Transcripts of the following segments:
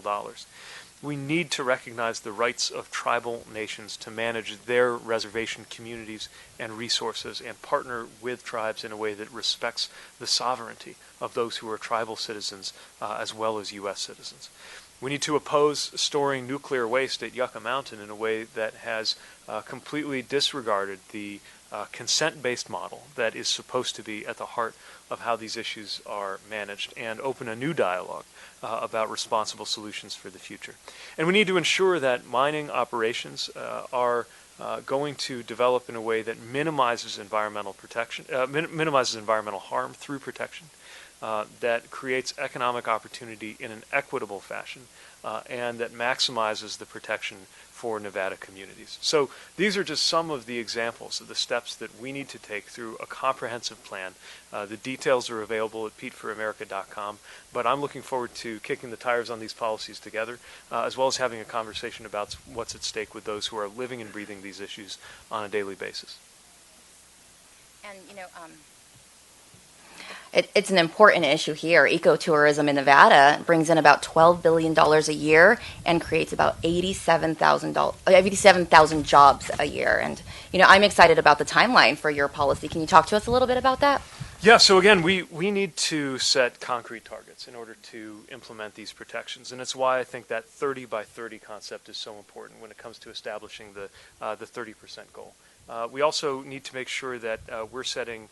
dollars. We need to recognize the rights of tribal nations to manage their reservation communities and resources and partner with tribes in a way that respects the sovereignty of those who are tribal citizens as well as U.S. citizens. We need to oppose storing nuclear waste at Yucca Mountain in a way that has completely disregarded the consent-based model that is supposed to be at the heart of how these issues are managed, and open a new dialogue about responsible solutions for the future. And we need to ensure that mining operations are going to develop in a way that minimizes environmental protection, minimizes environmental harm through protection, that creates economic opportunity in an equitable fashion, and that maximizes the protection for Nevada communities. So these are just some of the examples of the steps that we need to take through a comprehensive plan. The details are available at peteforamerica.com, but I'm looking forward to kicking the tires on these policies together, as well as having a conversation about what's at stake with those who are living and breathing these issues on a daily basis. And, it's an important issue here. Ecotourism in Nevada brings in about $12 billion a year and creates about 87,000 jobs a year. And, I'm excited about the timeline for your policy. Can you talk to us a little bit about that? Yeah, so again, we need to set concrete targets in order to implement these protections. And it's why I think that 30 by 30 concept is so important when it comes to establishing the 30% goal. We also need to make sure that we're setting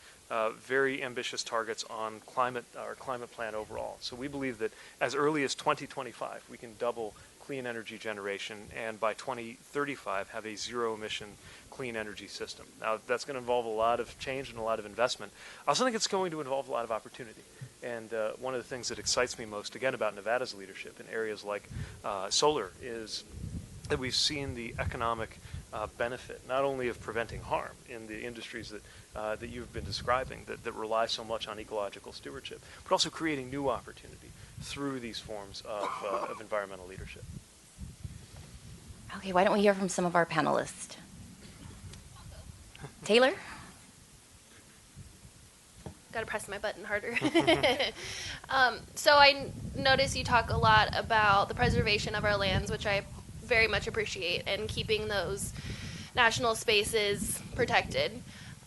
very ambitious targets on our climate plan overall. So we believe that as early as 2025, we can double clean energy generation, and by 2035 have a zero-emission clean energy system. Now, that's going to involve a lot of change and a lot of investment. I also think it's going to involve a lot of opportunity. And one of the things that excites me most, again, about Nevada's leadership in areas like solar is that we've seen the economic benefit, not only of preventing harm in the industries that you've been describing that rely so much on ecological stewardship, but also creating new opportunity through these forms of environmental leadership. Okay, why don't we hear from some of our panelists? Taylor? Got to press my button harder. So I notice you talk a lot about the preservation of our lands, which I very much appreciate, and keeping those national spaces protected.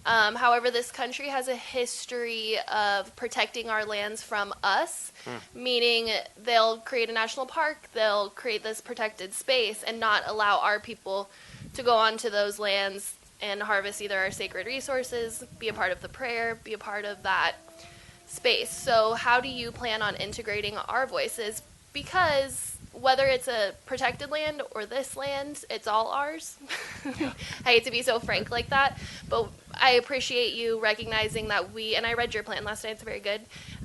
However, this country has a history of protecting our lands from us, meaning they'll create a national park, they'll create this protected space and not allow our people to go onto those lands and harvest either our sacred resources, be a part of the prayer, be a part of that space. So how do you plan on integrating our voices? Because whether it's a protected land or this land, it's all ours. I hate to be so frank like that, but I appreciate you recognizing that and I read your plan last night, it's very good.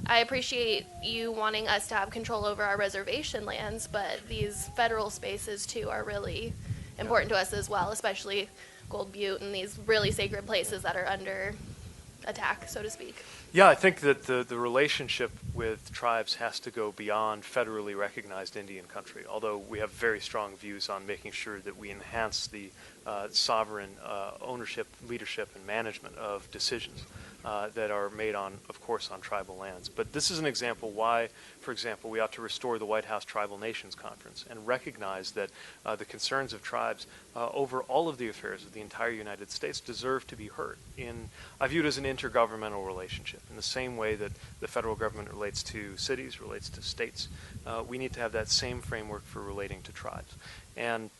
I appreciate you wanting us to have control over our reservation lands, but these federal spaces too are really important to us as well, especially Gold Butte and these really sacred places that are under attack, so to speak. Yeah, I think that the relationship with tribes has to go beyond federally recognized Indian country, although we have very strong views on making sure that we enhance the sovereign ownership, leadership, and management of decisions that are made on, of course, on tribal lands. But this is an example why, for example, we ought to restore the White House Tribal Nations Conference and recognize that the concerns of tribes over all of the affairs of the entire United States deserve to be heard. I view it as an intergovernmental relationship. In the same way that the federal government relates to cities, relates to states, we need to have that same framework for relating to tribes. And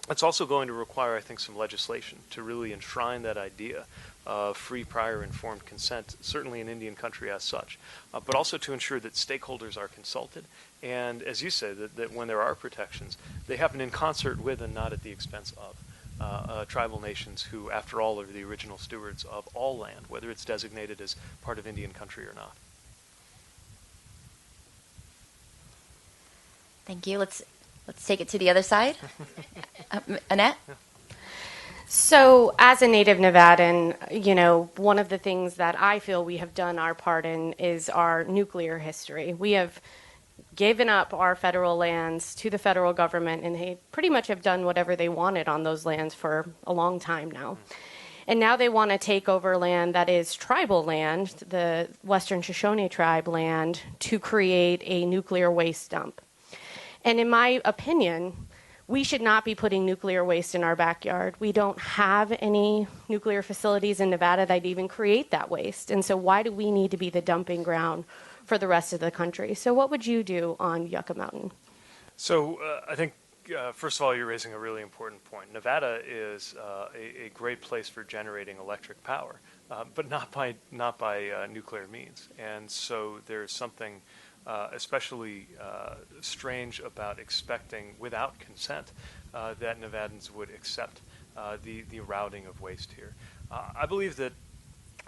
it's also going to require, I think, some legislation to really enshrine that idea of free, prior, informed consent, certainly in Indian country as such, but also to ensure that stakeholders are consulted, and as you say, that when there are protections, they happen in concert with and not at the expense of tribal nations who, after all, are the original stewards of all land, whether it's designated as part of Indian country or not. Thank you. Let's take it to the other side. Annette? Yeah. So as a native Nevadan, one of the things that I feel we have done our part in is our nuclear history. We have given up our federal lands to the federal government, and they pretty much have done whatever they wanted on those lands for a long time now. And now they want to take over land that is tribal land, the Western Shoshone tribe land, to create a nuclear waste dump. And in my opinion, we should not be putting nuclear waste in our backyard. We don't have any nuclear facilities in Nevada that even create that waste. And so why do we need to be the dumping ground for the rest of the country? So what would you do on Yucca Mountain? So I think, first of all, you're raising a really important point. Nevada is a great place for generating electric power, but not by nuclear means. And so there's something especially strange about expecting, without consent, that Nevadans would accept the routing of waste here. I believe that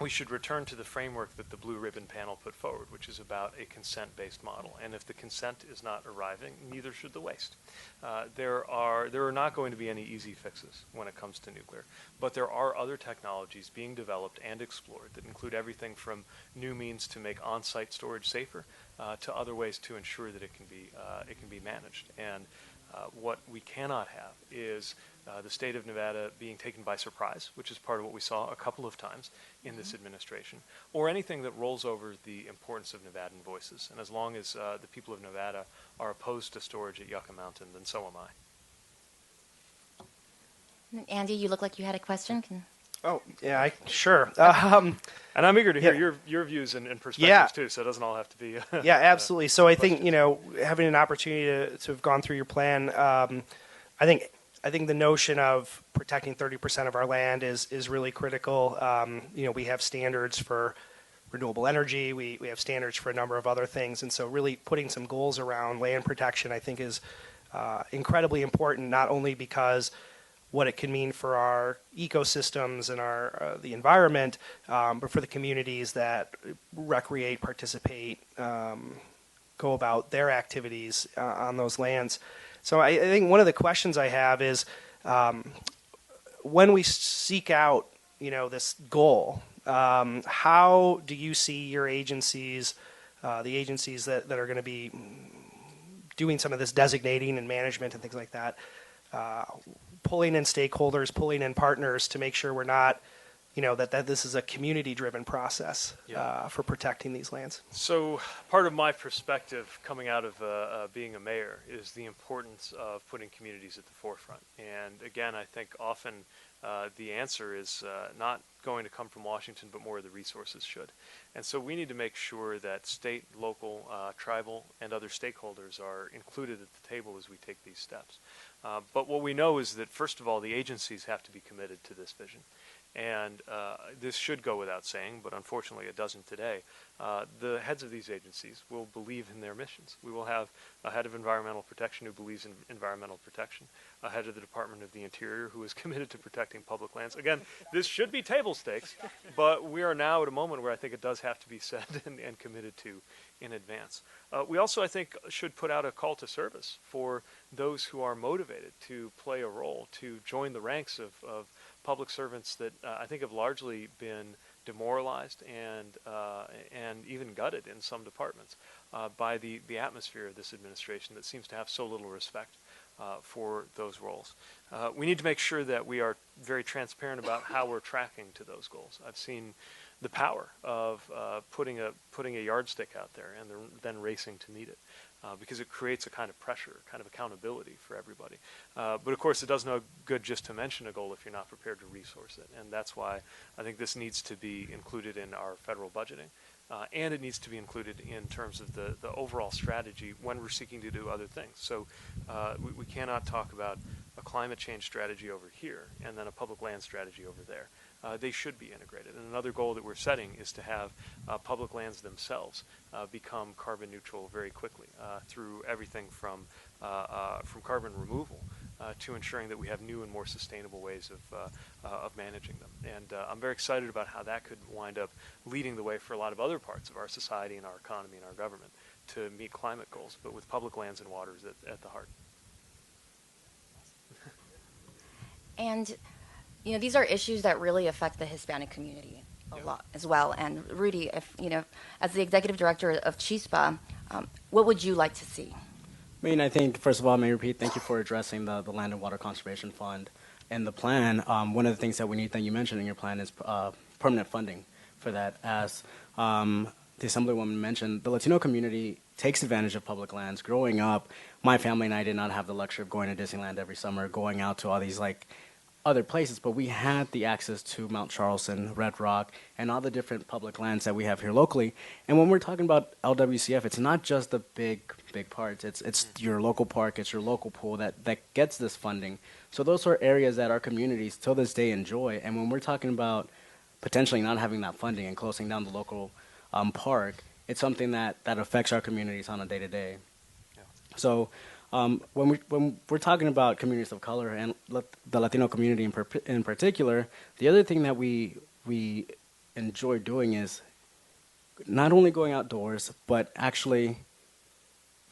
we should return to the framework that the Blue Ribbon panel put forward, which is about a consent-based model. And if the consent is not arriving, neither should the waste. There are not going to be any easy fixes when it comes to nuclear, but there are other technologies being developed and explored that include everything from new means to make on-site storage safer to other ways to ensure that it can be managed. And what we cannot have is the state of Nevada being taken by surprise, which is part of what we saw a couple of times in this administration, or anything that rolls over the importance of Nevadan voices. And as long as the people of Nevada are opposed to storage at Yucca Mountain, then so am I. Andy, you look like you had a question. Oh, yeah, sure. And I'm eager to hear your views and perspectives too, so it doesn't all have to be. Yeah, absolutely. So I think, having an opportunity to have gone through your plan, I think the notion of protecting 30% of our land is really critical. We have standards for renewable energy. We have standards for a number of other things. And so really putting some goals around land protection, I think, is incredibly important, not only because what it can mean for our ecosystems and the environment, but for the communities that recreate, participate, go about their activities on those lands. So I think one of the questions I have is, when we seek out, this goal, how do you see your agencies, the agencies that are going to be doing some of this designating and management and things like that, pulling in stakeholders, pulling in partners to make sure we're not, that this is a community-driven process for protecting these lands? So part of my perspective coming out of being a mayor is the importance of putting communities at the forefront. And again, I think often the answer is not going to come from Washington, but more of the resources should. And so we need to make sure that state, local, tribal, and other stakeholders are included at the table as we take these steps. But what we know is that, first of all, the agencies have to be committed to this vision. And this should go without saying, but unfortunately it doesn't today. The heads of these agencies will believe in their missions. We will have a head of environmental protection who believes in environmental protection, a head of the Department of the Interior who is committed to protecting public lands. Again, this should be table stakes, but we are now at a moment where I think it does have to be said and committed to in advance. We also, I think, should put out a call to service for those who are motivated to play a role, to join the ranks of public servants that I think have largely been demoralized and even gutted in some departments by the atmosphere of this administration that seems to have so little respect for those roles. We need to make sure that we are very transparent about how we're tracking to those goals. I've seen the power of putting a yardstick out there and then racing to meet it. Because it creates a kind of pressure, kind of accountability for everybody. But of course, it does no good just to mention a goal if you're not prepared to resource it. And that's why I think this needs to be included in our federal budgeting. And it needs to be included in terms of the overall strategy when we're seeking to do other things. So we cannot talk about a climate change strategy over here and then a public land strategy over there. They should be integrated. And another goal that we're setting is to have public lands themselves become carbon neutral very quickly through everything from carbon removal to ensuring that we have new and more sustainable ways of managing them. And I'm very excited about how that could wind up leading the way for a lot of other parts of our society and our economy and our government to meet climate goals, but with public lands and waters at the heart. And these are issues that really affect the Hispanic community a lot as well. And Rudy, as the executive director of CHISPA, what would you like to see? I think, first of all, may I repeat, thank you for addressing the Land and Water Conservation Fund and the plan. One of the things that we need that you mentioned in your plan is permanent funding for that. As the Assemblywoman mentioned, the Latino community takes advantage of public lands. Growing up, my family and I did not have the luxury of going to Disneyland every summer, going out to all these like other places, but we had the access to Mount Charleston, Red Rock, and all the different public lands that we have here locally. And when we're talking about LWCF, it's not just the big parts. It's your local park, it's your local pool that gets this funding. So those are areas that our communities till this day enjoy. And when we're talking about potentially not having that funding and closing down the local park, it's something that affects our communities on a day-to-day. So when we're talking about communities of color and the Latino community in particular, the other thing that we enjoy doing is not only going outdoors, but actually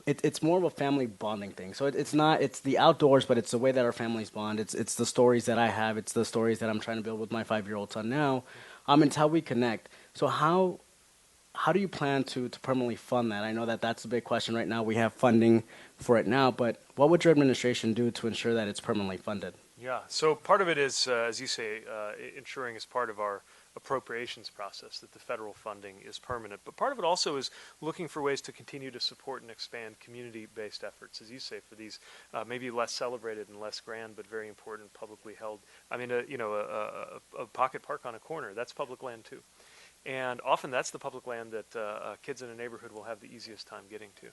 it's more of a family bonding thing. So it's the outdoors, but it's the way that our families bond. It's the stories that I have. It's the stories that I'm trying to build with my 5-year-old son now. It's how we connect. So how do you plan to permanently fund that? I know that that's a big question right now. We have funding for it now, but what would your administration do to ensure that it's permanently funded? Yeah, so part of it is, as you say, ensuring as part of our appropriations process that the federal funding is permanent. But part of it also is looking for ways to continue to support and expand community-based efforts, as you say, for these maybe less celebrated and less grand, but very important publicly held. I mean, a pocket park on a corner, that's public land too. And often that's the public land that kids in a neighborhood will have the easiest time getting to.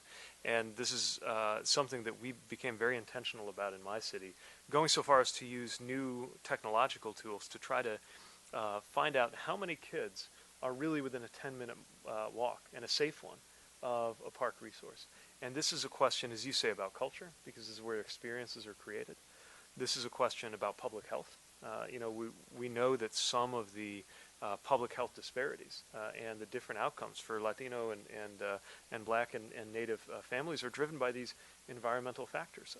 And this is something that we became very intentional about in my city, going so far as to use new technological tools to try to find out how many kids are really within a 10-minute walk, and a safe one, of a park resource. And this is a question, as you say, about culture, because this is where experiences are created. This is a question about public health. We know that some of the public health disparities and the different outcomes for Latino and Black and Native families are driven by these environmental factors.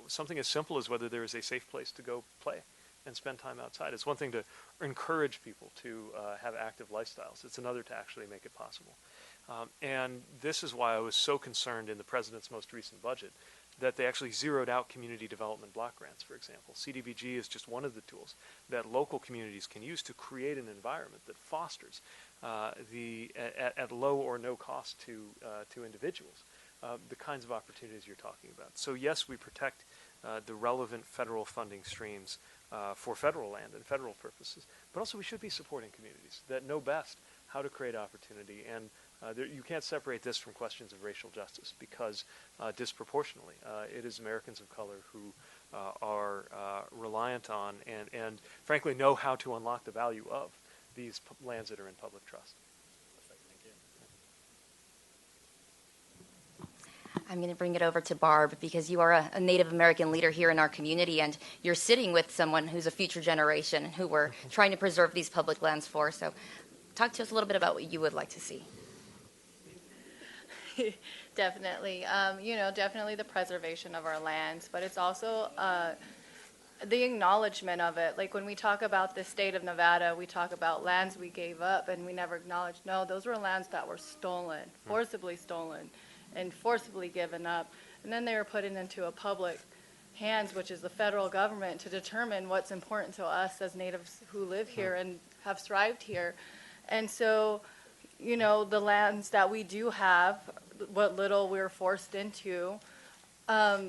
Something as simple as whether there is a safe place to go play and spend time outside. It's one thing to encourage people to have active lifestyles. It's another to actually make it possible. And this is why I was so concerned in the president's most recent budget that they actually zeroed out community development block grants, for example. CDBG is just one of the tools that local communities can use to create an environment that fosters at low or no cost to individuals the kinds of opportunities you're talking about. So yes, we protect the relevant federal funding streams for federal land and federal purposes, but also we should be supporting communities that know best how to create opportunity. And you can't separate this from questions of racial justice, because disproportionately it is Americans of color who are reliant on and frankly know how to unlock the value of these lands that are in public trust. I'm going to bring it over to Barb, because you are a Native American leader here in our community, and you're sitting with someone who's a future generation who we're trying to preserve these public lands for. So talk to us a little bit about what you would like to see. Definitely. Definitely the preservation of our lands, but it's also the acknowledgement of it. Like when we talk about the state of Nevada, we talk about lands we gave up and we never acknowledged. No, those were lands that were stolen, forcibly stolen, and forcibly given up. And then they were put into a public hands, which is the federal government, to determine what's important to us as natives who live here and have thrived here. And so, the lands that we do have, what little we're forced into, are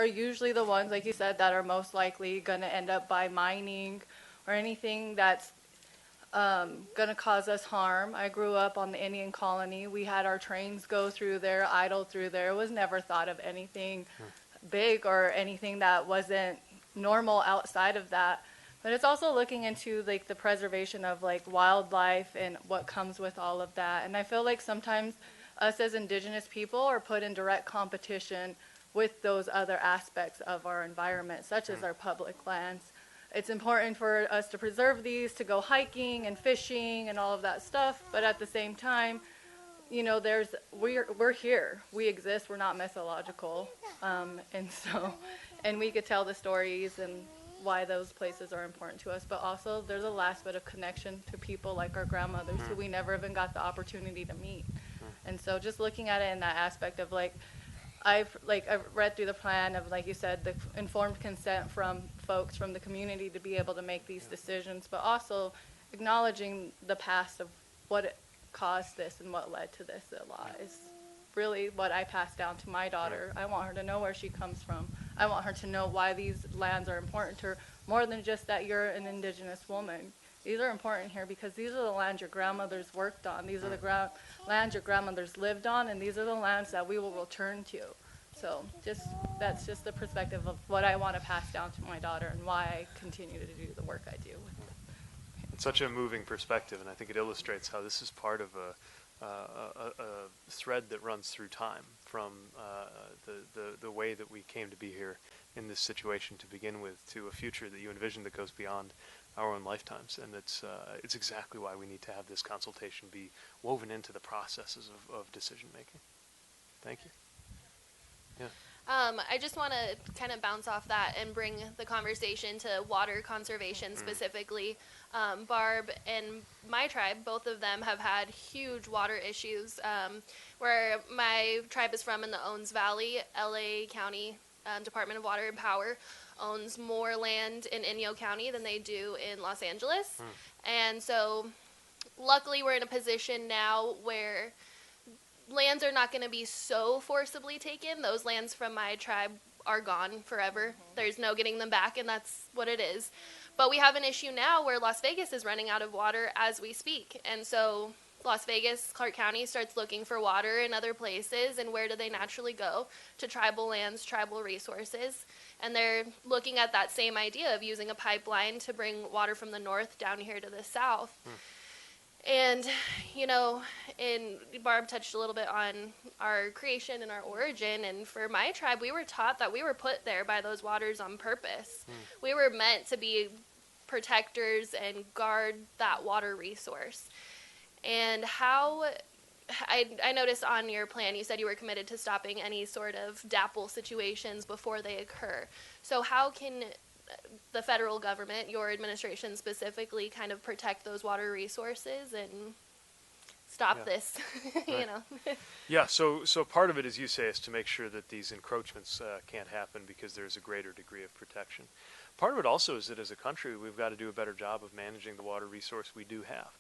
usually the ones, like you said, that are most likely going to end up by mining or anything that's going to cause us harm. I grew up on the Indian colony. We had our trains go through there, idle through there. It was never thought of anything big or anything that wasn't normal outside of that. But it's also looking into like the preservation of like wildlife and what comes with all of that. And I feel like sometimes us as Indigenous people are put in direct competition with those other aspects of our environment, such as our public lands. It's important for us to preserve these, to go hiking and fishing and all of that stuff. But at the same time, we're here. We exist. We're not mythological, and we could tell the stories and why those places are important to us. But also, there's a last bit of connection to people like our grandmothers who we never even got the opportunity to meet. And so, just looking at it in that aspect of I've read through the plan of, like you said, the informed consent from folks from the community to be able to make these decisions, but also acknowledging the past of what it caused this and what led to this a lot is really what I pass down to my daughter. I want her to know where she comes from. I want her to know why these lands are important to her, more than just that you're an indigenous woman. These are important here because these are the lands your grandmothers worked on. These are the lands your grandmothers lived on, and these are the lands that we will return to. So that's just the perspective of what I want to pass down to my daughter and why I continue to do the work I do. It's such a moving perspective, and I think it illustrates how this is part of a thread that runs through time from the way that we came to be here in this situation to begin with to a future that you envision that goes beyond our own lifetimes. And it's exactly why we need to have this consultation be woven into the processes of decision making. Thank you. Yeah. I just want to kind of bounce off that and bring the conversation to water conservation specifically. Barb and my tribe, both of them have had huge water issues. Where my tribe is from in the Owens Valley, LA County Department of Water and Power owns more land in Inyo County than they do in Los Angeles. And so luckily we're in a position now where lands are not going to be so forcibly taken. Those lands from my tribe are gone forever. There's no getting them back, and that's what it is. But we have an issue now where Las Vegas is running out of water as we speak. And so Las Vegas, Clark County starts looking for water in other places, and where do they naturally go? To tribal lands, tribal resources. And they're looking at that same idea of using a pipeline to bring water from the north down here to the south. And, you know, and Barb touched a little bit on our creation and our origin. And for my tribe, we were taught that we were put there by those waters on purpose. We were meant to be protectors and guard that water resource. And how, I noticed on your plan, you said you were committed to stopping any sort of DAPL situations before they occur. So how can the federal government, your administration specifically, kind of protect those water resources and stop this, you know? Yeah, so part of it, as you say, is to make sure that these encroachments can't happen because there's a greater degree of protection. Part of it also is that as a country, we've got to do a better job of managing the water resource we do have.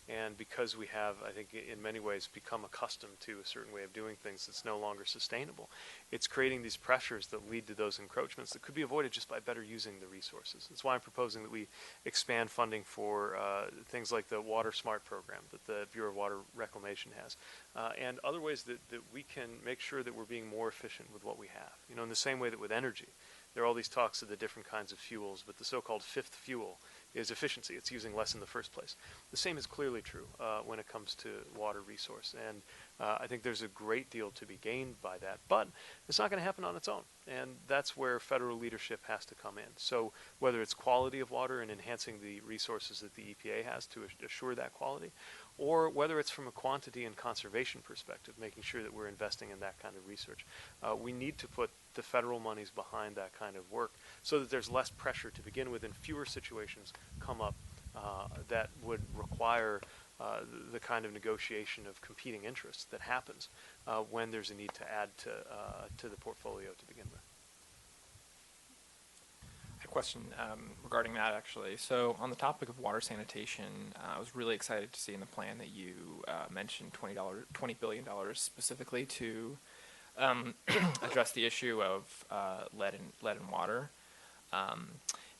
And because we have, I think, in many ways become accustomed to a certain way of doing things that's no longer sustainable, it's creating these pressures that lead to those encroachments that could be avoided just by better using the resources. That's why I'm proposing that we expand funding for things like the Water Smart program that the Bureau of Water Reclamation has, and other ways that we can make sure that we're being more efficient with what we have. You know, in the same way that with energy, there are all these talks of the different kinds of fuels, but the so-called fifth fuel is efficiency. It's using less in the first place. The same is clearly true when it comes to water resource. And I think there's a great deal to be gained by that. But it's not going to happen on its own. And that's where federal leadership has to come in. So whether it's quality of water and enhancing the resources that the EPA has to assure that quality, or whether it's from a quantity and conservation perspective, making sure that we're investing in that kind of research. We need to put the federal monies behind that kind of work so that there's less pressure to begin with and fewer situations come up that would require the kind of negotiation of competing interests that happens when there's a need to add to the portfolio to begin with. A question regarding that, actually. So on the topic of water sanitation, I was really excited to see in the plan that you mentioned $20 billion specifically to address the issue of lead in water.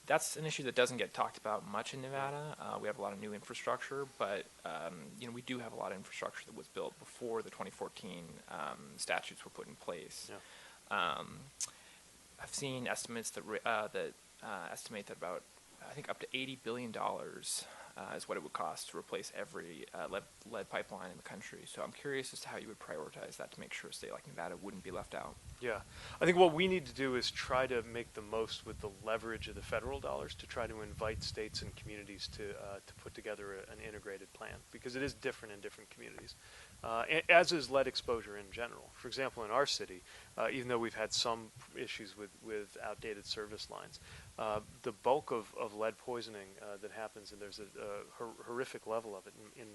That's an issue that doesn't get talked about much in Nevada. We have a lot of new infrastructure, but you know, we do have a lot of infrastructure that was built before the 2014 statutes were put in place. Yeah. I've seen estimates that estimate that about, I think, up to $80 billion is what it would cost to replace every lead pipeline in the country. So I'm curious as to how you would prioritize that to make sure a state like Nevada wouldn't be left out. Yeah, I think what we need to do is try to make the most with the leverage of the federal dollars to try to invite states and communities to put together an integrated plan, because it is different in different communities, as is lead exposure in general. For example, in our city, even though we've had some issues with outdated service lines, the bulk of lead poisoning that happens, and there's a horrific level of it in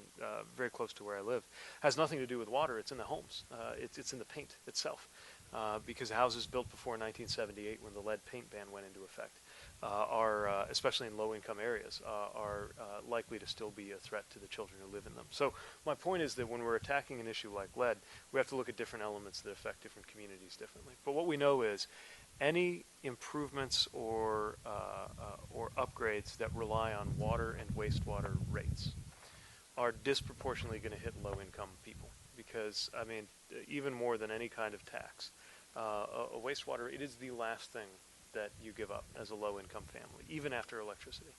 very close to where I live, has nothing to do with water. It's in the homes. It's in the paint itself. because houses built before 1978, when the lead paint ban went into effect, especially in low-income areas, are likely to still be a threat to the children who live in them. So my point is that when we're attacking an issue like lead, we have to look at different elements that affect different communities differently. But what we know is any improvements or upgrades that rely on water and wastewater rates are disproportionately going to hit low-income people, because, I mean, even more than any kind of tax, a wastewater, it is the last thing that you give up as a low-income family, even after electricity.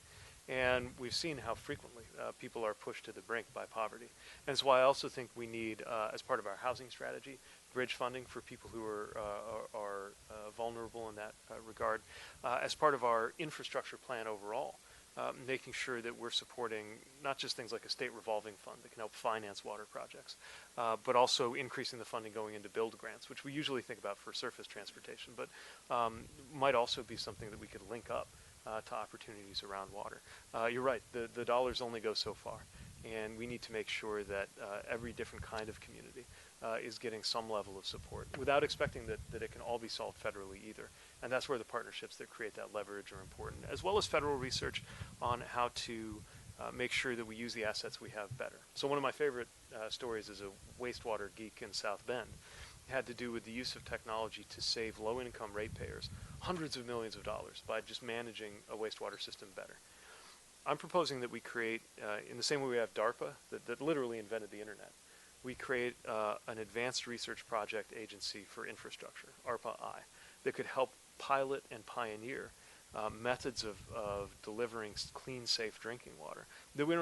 And we've seen how frequently people are pushed to the brink by poverty. And that's why I also think we need, as part of our housing strategy, bridge funding for people who are vulnerable in that regard. As part of our infrastructure plan overall, making sure that we're supporting not just things like a state revolving fund that can help finance water projects, but also increasing the funding going into build grants, which we usually think about for surface transportation, but might also be something that we could link up to opportunities around water. You're right, the dollars only go so far, and we need to make sure that every different kind of community is getting some level of support without expecting that it can all be solved federally either. And that's where the partnerships that create that leverage are important, as well as federal research on how to make sure that we use the assets we have better. So one of my favorite stories as a wastewater geek in South Bend had to do with the use of technology to save low-income ratepayers hundreds of millions of dollars by just managing a wastewater system better. I'm proposing that we create, in the same way we have DARPA, that literally invented the internet, we create an advanced research project agency for infrastructure, ARPA-I, that could help pilot and pioneer methods of delivering clean, safe drinking water that we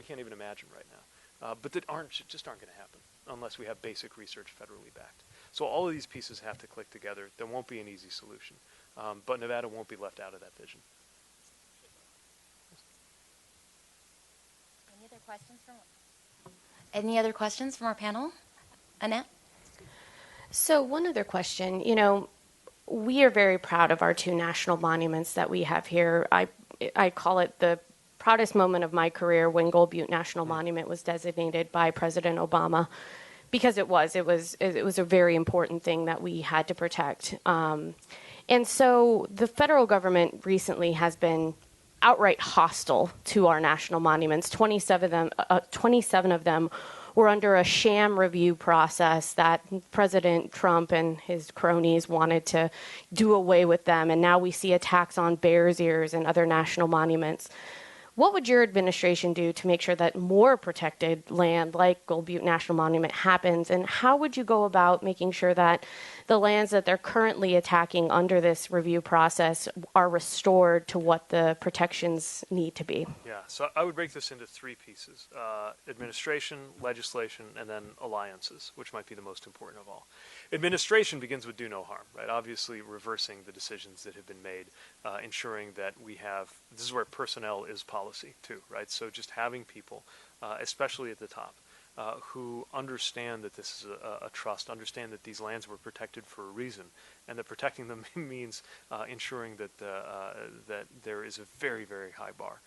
can't even imagine right now, but that just aren't going to happen unless we have basic research federally backed. So all of these pieces have to click together. There won't be an easy solution, but Nevada won't be left out of that vision. Any other questions from our panel? Annette? So one other question, we are very proud of our two national monuments that we have here. I call it the proudest moment of my career when Gold Butte National Monument was designated by President Obama, because it was a very important thing that we had to protect. And so the federal government recently has been outright hostile to our national monuments. 27 of them were under a sham review process that President Trump and his cronies wanted to do away with them. And now we see attacks on Bears Ears and other national monuments. What would your administration do to make sure that more protected land like Gold Butte National Monument happens? And how would you go about making sure that the lands that they're currently attacking under this review process are restored to what the protections need to be? Yeah, so I would break this into three pieces: administration, legislation, and then alliances, which might be the most important of all. Administration begins with do no harm, right? Obviously reversing the decisions that have been made, ensuring that we have, this is where personnel is policy too, right? So just having people, especially at the top, who understand that this is a trust, understand that these lands were protected for a reason, and that protecting them means ensuring that that there is a very, very high bar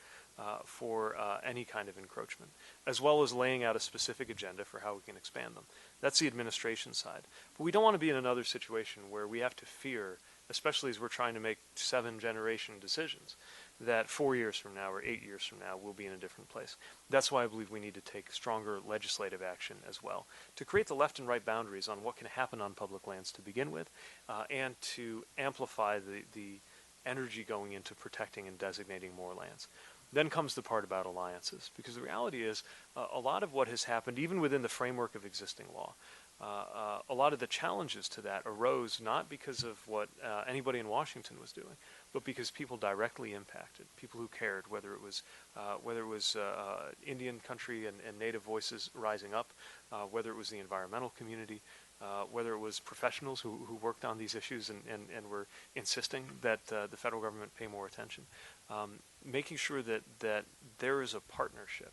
for any kind of encroachment, as well as laying out a specific agenda for how we can expand them. That's the administration side. But we don't want to be in another situation where we have to fear, especially as we're trying to make 7-generation decisions, that 4 years from now or 8 years from now we'll be in a different place. That's why I believe we need to take stronger legislative action as well, to create the left and right boundaries on what can happen on public lands to begin with, and to amplify the energy going into protecting and designating more lands. Then comes the part about alliances, because the reality is a lot of what has happened, even within the framework of existing law, a lot of the challenges to that arose not because of what anybody in Washington was doing, but because people directly impacted, people who cared, whether it was Indian country and Native voices rising up, whether it was the environmental community, whether it was professionals who worked on these issues and were insisting that the federal government pay more attention, making sure that there is a partnership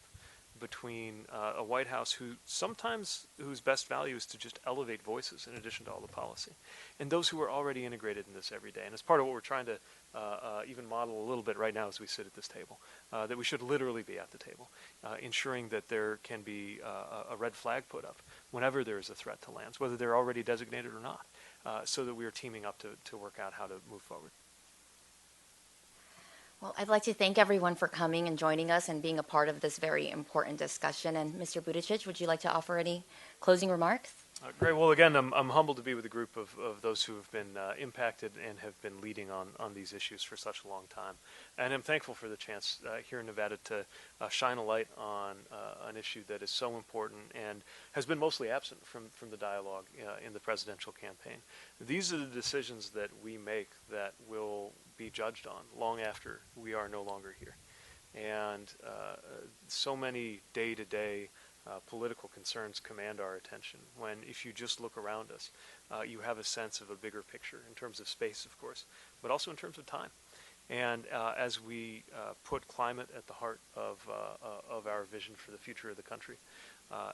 between a White House whose best value is to just elevate voices in addition to all the policy, and those who are already integrated in this every day. And it's part of what we're trying to even model a little bit right now as we sit at this table, that we should literally be at the table, ensuring that there can be a red flag put up whenever there is a threat to lands, whether they're already designated or not. so that we are teaming up to work out how to move forward. Well, I'd like to thank everyone for coming and joining us and being a part of this very important discussion. And Mr. Buttigieg, would you like to offer any closing remarks? Great. Well, again, I'm humbled to be with a group of those who have been impacted and have been leading on these issues for such a long time. And I'm thankful for the chance here in Nevada to shine a light on an issue that is so important and has been mostly absent from the dialogue in the presidential campaign. These are the decisions that we make that will be judged on long after we are no longer here. And so many day-to-day political concerns command our attention when, if you just look around us, you have a sense of a bigger picture in terms of space, of course, but also in terms of time. And as we put climate at the heart of our vision for the future of the country,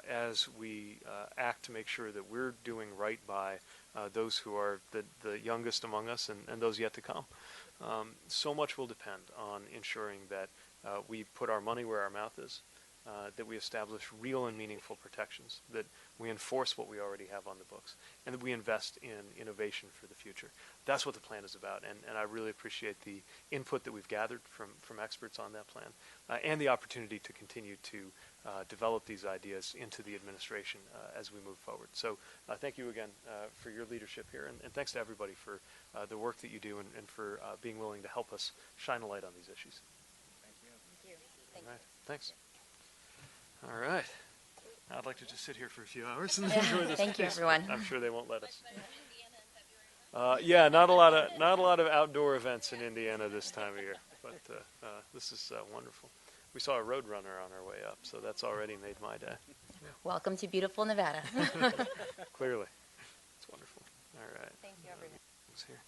as we act to make sure that we're doing right by those who are the youngest among us and those yet to come, so much will depend on ensuring that we put our money where our mouth is, that we establish real and meaningful protections, that we enforce what we already have on the books, and that we invest in innovation for the future. That's what the plan is about, and I really appreciate the input that we've gathered from experts on that plan, and the opportunity to continue to develop these ideas into the administration as we move forward. So thank you again for your leadership here, and thanks to everybody for the work that you do and for being willing to help us shine a light on these issues. Thank you. All right. Thanks. All right. I'd like to just sit here for a few hours and Yeah. enjoy this. Thank you, everyone. I'm sure they won't let us. Yeah, not a lot of outdoor events in Indiana this time of year, but this is wonderful. We saw a road runner on our way up, so that's already made my day. Welcome to beautiful Nevada. Clearly, it's wonderful. All right. Thank you, everyone. Who's here?